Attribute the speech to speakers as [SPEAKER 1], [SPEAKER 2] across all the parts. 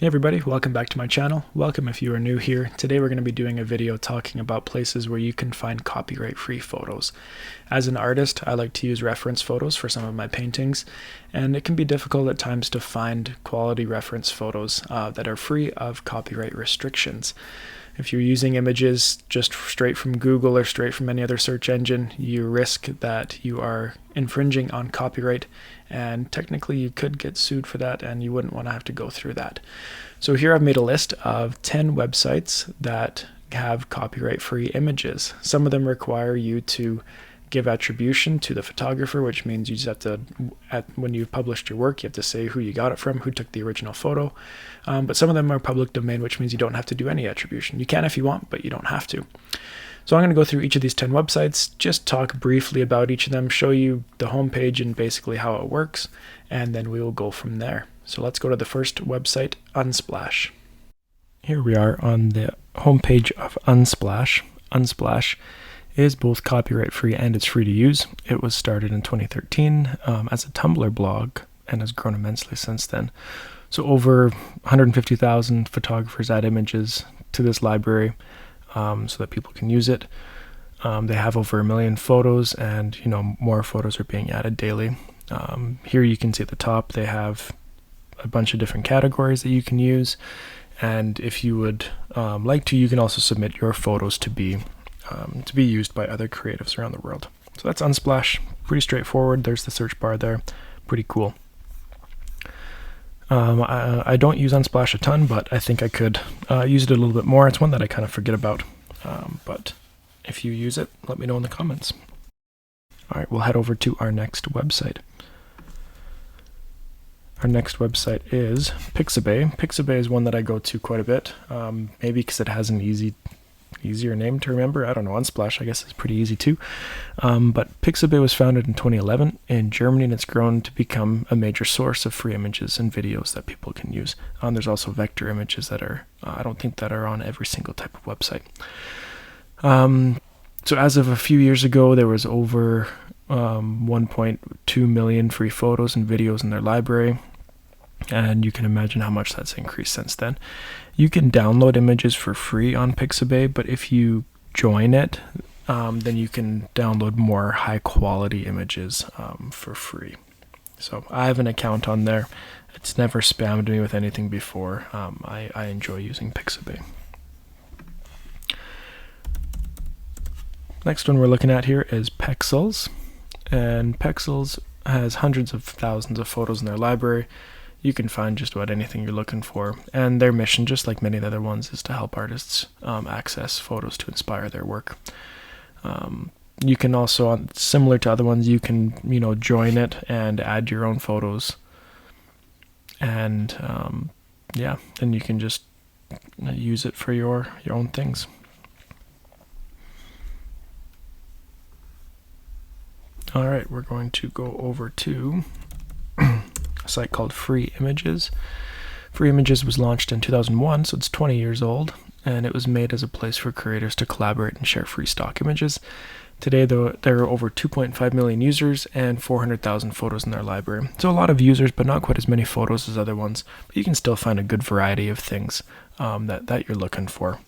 [SPEAKER 1] Hey everybody, welcome back to my channel. Welcome if you are new here. Today we're going to be doing a video talking about places where you can find copyright-free photos. As an artist, I like to use reference photos for some of my paintings, and it can be difficult at times to find quality reference photos that are free of copyright restrictions. If you're using images just straight from Google or straight from any other search engine, you risk that you are infringing on copyright, and technically you could get sued for that, and you wouldn't want to have to go through that. So here I've made a list of 10 websites that have copyright-free images. Some of them require you to give attribution to the photographer, which means you just have to, when you've published your work, you have to say who you got it from, who took the original photo. But some of them are public domain, which means you don't have to do any attribution. You can if you want, but you don't have to. So I'm going to go through each of these 10 websites, just talk briefly about each of them, show you the homepage and basically how it works, and then we will go from there. So let's go to the first website, Unsplash. Here we are on the homepage of Unsplash. Unsplash is both copyright free and it's free to use. It was started in 2013 as a Tumblr blog and has grown immensely since then. So over 150,000 photographers add images to this library so that people can use it. They have over 1 million photos, and more photos are being added daily. Here you can see at the top they have a bunch of different categories that you can use, and if you would like to, you can also submit your photos to be used by other creatives around the world. So that's Unsplash. Pretty straightforward. There's the search bar there. Pretty cool. I don't use Unsplash a ton, but I think I could use it a little bit more. It's one that I kind of forget about. But if you use it, let me know in the comments. All right, we'll head over to our next website. Our next website is Pixabay. Pixabay is one that I go to quite a bit, maybe because it has an easier name to remember. I don't know, Unsplash I guess is pretty easy too. But Pixabay was founded in 2011 in Germany, and it's grown to become a major source of free images and videos that people can use. There's also vector images that are, I don't think that are on every single type of website. So as of a few years ago, there was over 1.2 million free photos and videos in their library. And you can imagine how much that's increased since then. You can download images for free on Pixabay, but if you join it, then you can download more high quality images for free. So I have an account on there. It's never spammed me with anything before. I enjoy using Pixabay. Next one we're looking at here is Pexels. And Pexels has hundreds of thousands of photos in their library. You can find just about anything you're looking for, and their mission, just like many of the other ones, is to help artists access photos to inspire their work. You can also, similar to other ones, you can join it and add your own photos, and yeah, then you can just use it for your own things. All right, we're going to go over to a site called Freeimages. Freeimages was launched in 2001, so it's 20 years old, and it was made as a place for creators to collaborate and share free stock images. Today, though, there are over 2.5 million users and 400,000 photos in their library. So a lot of users, but not quite as many photos as other ones. But you can still find a good variety of things that you're looking for.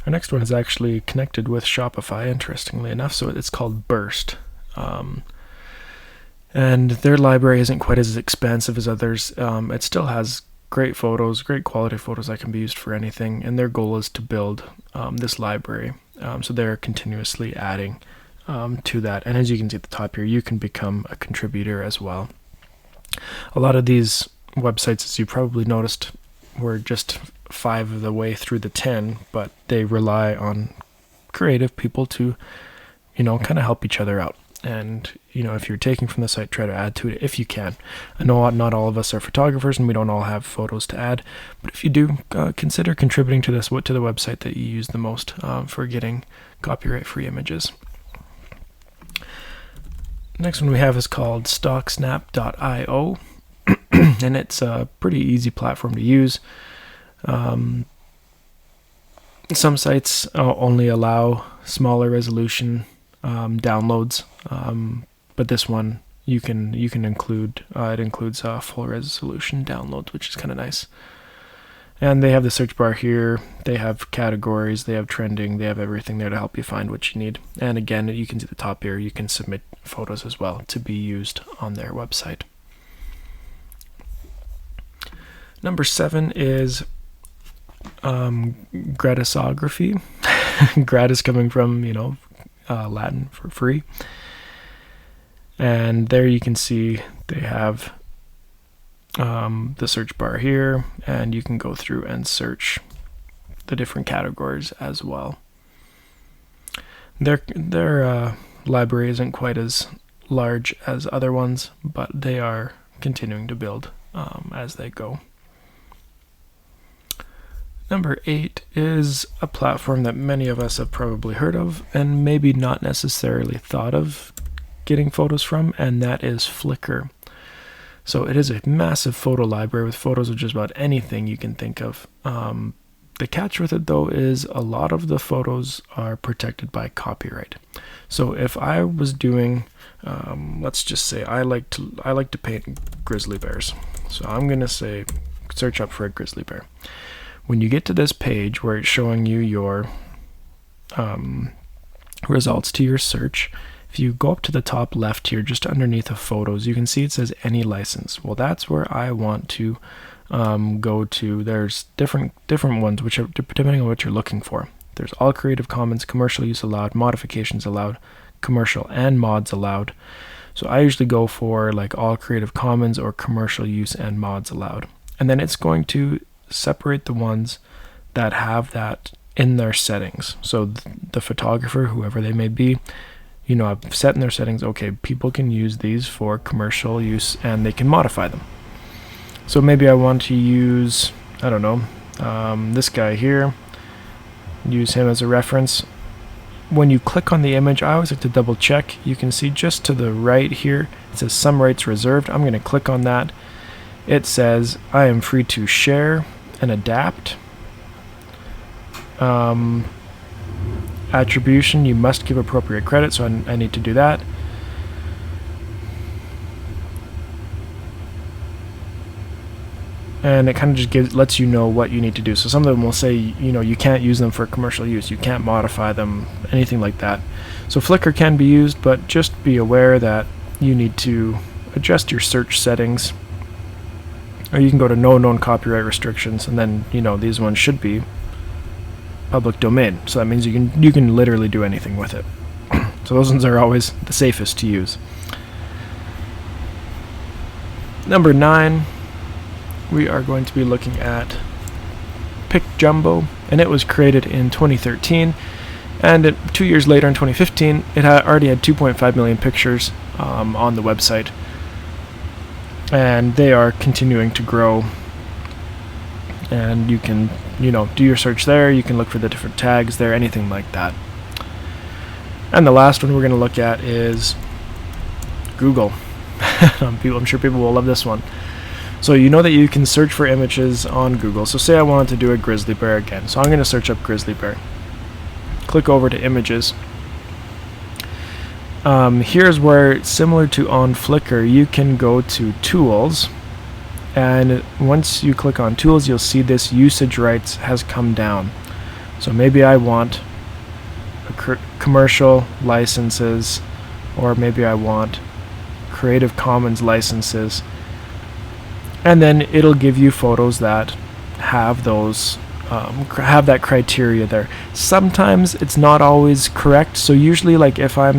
[SPEAKER 1] Our next one is actually connected with Shopify, interestingly enough, so it's called Burst. And their library isn't quite as expansive as others. It still has great photos, great quality photos that can be used for anything, and their goal is to build this library. So they're continuously adding to that. And as you can see at the top here, you can become a contributor as well. A lot of these websites, as you probably noticed, were just 5 of the way through the 10, but they rely on creative people to, kind of help each other out. And, if you're taking from the site, try to add to it if you can. I know not all of us are photographers and we don't all have photos to add, but if you do, consider contributing to the website that you use the most for getting copyright-free images. Next one we have is called StockSnap.io, and it's a pretty easy platform to use. Some sites only allow smaller resolution downloads, but this one you can include, it includes full resolution downloads, which is kind of nice. And they have the search bar here, they have categories, they have trending, they have everything there to help you find what you need. And again, you can see the top here, you can submit photos as well to be used on their website. Number 7 is Gratisography. Gratis coming from, Latin for free. And there you can see they have the search bar here, and you can go through and search the different categories as well. Their library isn't quite as large as other ones, but they are continuing to build as they go. Number 8 is a platform that many of us have probably heard of and maybe not necessarily thought of getting photos from, and that is Flickr. So it is a massive photo library with photos of just about anything you can think of. The catch with it though is a lot of the photos are protected by copyright. So if I was doing, let's just say I like to paint grizzly bears. So I'm gonna say search up for a grizzly bear. When you get to this page where it's showing you your results to your search, if you go up to the top left here, just underneath the photos, you can see it says any license. Well, that's where I want to go to. There's different ones, which are depending on what you're looking for. There's all Creative Commons, commercial use allowed, modifications allowed, commercial and mods allowed. So I usually go for like all Creative Commons or commercial use and mods allowed. And then it's going to separate the ones that have that in their settings. So the photographer, whoever they may be, I've set in their settings, okay, people can use these for commercial use and they can modify them. So maybe I want to use, I don't know, this guy here, use him as a reference. When you click on the image, I always like to double check. You can see just to the right here, it says some rights reserved. I'm going to click on that. It says I am free to share and adapt. Attribution, you must give appropriate credit, so I need to do that. And it kind of just lets you know what you need to do. So some of them will say, you can't use them for commercial use, you can't modify them, anything like that. So Flickr can be used, but just be aware that you need to adjust your search settings. Or you can go to no known copyright restrictions, and then, these ones should be public domain, so that means you can literally do anything with it. So those ones are always the safest to use. Number 9, we are going to be looking at PicJumbo, and it was created in 2013, and 2 years later in 2015 it already had 2.5 million pictures on the website, and they are continuing to grow. And you can do your search there, you can look for the different tags there, anything like that. And the last one we're going to look at is Google. I'm sure people will love this one. So you know that you can search for images on Google. So say I wanted to do a grizzly bear again. So I'm going to search up grizzly bear. Click over to images. Here's where, similar to on Flickr, you can go to tools. And once you click on tools, you'll see this usage rights has come down. So maybe I want commercial licenses, or maybe I want Creative Commons licenses. And then it'll give you photos that have those, have that criteria there. Sometimes it's not always correct. So usually, like if I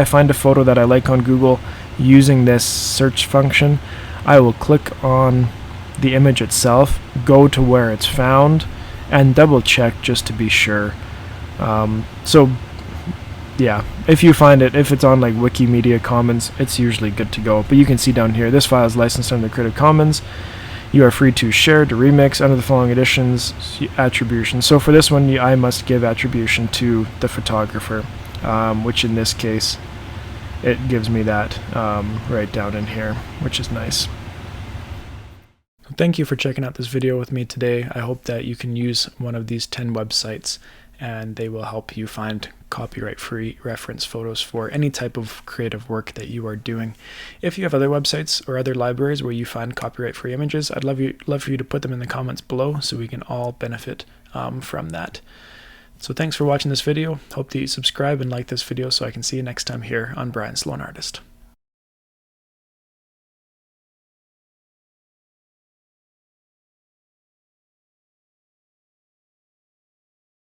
[SPEAKER 1] find a photo that I like on Google using this search function, I will click on the image itself, go to where it's found, and double check just to be sure. So yeah, if you find it, if it's on like Wikimedia Commons, it's usually good to go. But you can see down here, this file is licensed under Creative Commons. You are free to share, to remix under the following editions, attribution. So for this one, I must give attribution to the photographer, which in this case, it gives me that right down in here, which is nice. Thank you for checking out this video with me today. I hope that you can use one of these 10 websites and they will help you find copyright-free reference photos for any type of creative work that you are doing. If you have other websites or other libraries where you find copyright-free images, I'd love for you to put them in the comments below so we can all benefit from that. So thanks for watching this video. Hope that you subscribe and like this video so I can see you next time here on Brian Sloan Artist.